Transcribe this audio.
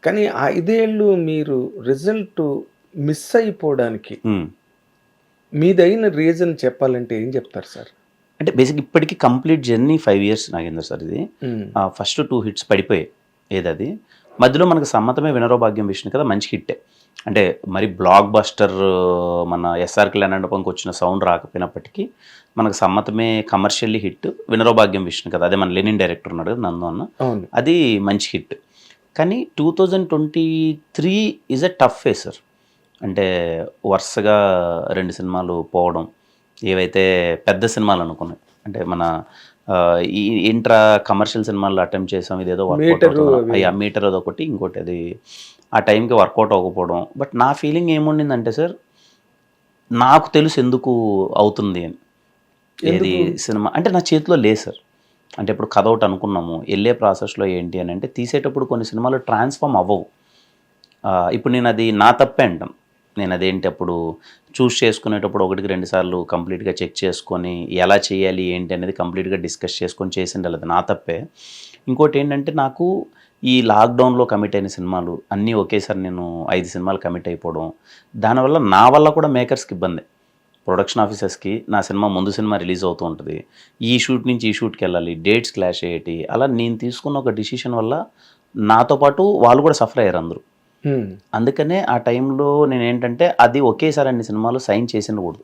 కానీ ఆ 5 ఏళ్ళు మీరు రిజల్ట్ మిస్ అయిపోవడానికి హ్మ్. మీదైన రీజన్ చెప్పాలంటే ఏం చెప్తారు సార్? అంటే బేసిక్ ఇప్పటికి complete journey 5 years Nagendra sir ఇది. హ్మ్. ఫస్ట్ 2 హిట్స్ పడిపోయాయి. ఏదది? మధ్యలో మనకు 'సమ్మతమే వినరో భాగ్యం విష్ణు' కదా మంచి హిట్టే. అంటే మరి బ్లాక్ బస్టర్ మన 'ఎస్ఆర్ కళ్యాణమండపం'కి వచ్చిన సౌండ్ రాకపోయినప్పటికీ మనకు 'సమ్మతమే' కమర్షియల్లీ హిట్. 'వినరో భాగ్యం విష్ణు' కదా అదే మన లెనిన్ డైరెక్టర్ ఉన్నాడు కదా నందు అన్న. అవును. అది మంచి హిట్. కానీ 2023 is a tough phase sir. అంటే వరుసగా 2 సినిమాలు పోవడం. ఏవైతే పెద్ద సినిమాలు అనుకున్నాయి. అంటే మన ఈ ఇంట్రా కమర్షియల్ సినిమాల్లో అటెంప్ట్ చేసాం. ఇదేదో వర్కౌట్ మీటరు అవుతుంది. అవి. మీటర్ అదొకటి. ఇంకోటి అది ఆ టైంకి వర్కౌట్ అవ్వకపోవడం. బట్ నా ఫీలింగ్ ఏముండిందంటే సార్, నాకు తెలుసు ఎందుకు అవుతుంది అని. ఏది ఎందుకు? సినిమా అంటే నా చేతిలో లేదు సార్. అంటే ఇప్పుడు కథ ఒకటి అనుకున్నాము. ఎళ్ళే ప్రాసెస్‌లో ఏంటి అని అంటే తీసేటప్పుడు కొన్ని సినిమాలు ట్రాన్స్‌ఫార్మ్ అవ్వవు. ఇప్పుడు నేను అది నా తప్పే అంటాను. నేను అదేంటి అప్పుడు చూస్ చేసుకునేటప్పుడు 1కి 2 సార్లు కంప్లీట్‌గా చెక్ చేసుకొని ఎలా చేయాలి ఏంటి అనేది కంప్లీట్‌గా డిస్కస్ చేసుకొని చేసిండాలి. అది నా తప్పే. ఇంకోటేంటంటే నాకు ఈ లాక్‌డౌన్‌లో కమిట్ అయిన సినిమాలు అన్నీ ఒకేసారి నేను 5 సినిమాలు కమిట్ అయిపోవడం. దానివల్ల నా వల్ల కూడా మేకర్స్‌కి ఇబ్బందే. ప్రొడక్షన్ ఆఫీసర్స్‌కి నా సినిమా ముందు సినిమా రిలీజ్ అవుతూ ఉంటది. ఈ షూట్ నుంచి ఈ షూట్‌కెళ్ళాలి. Dates clash అయ్యేటి. అలా నేను తీసుకున్న ఒక డిసిషన్ వల్ల నాతో పాటు వాళ్ళు కూడా సఫర్ అయ్యారు అందరూ. హ్మ్. అందుకనే ఆ టైంలో నేనేంటంటే అది ఒకేసారి అన్ని సినిమాలు సైన్ చేసిండకూడదు.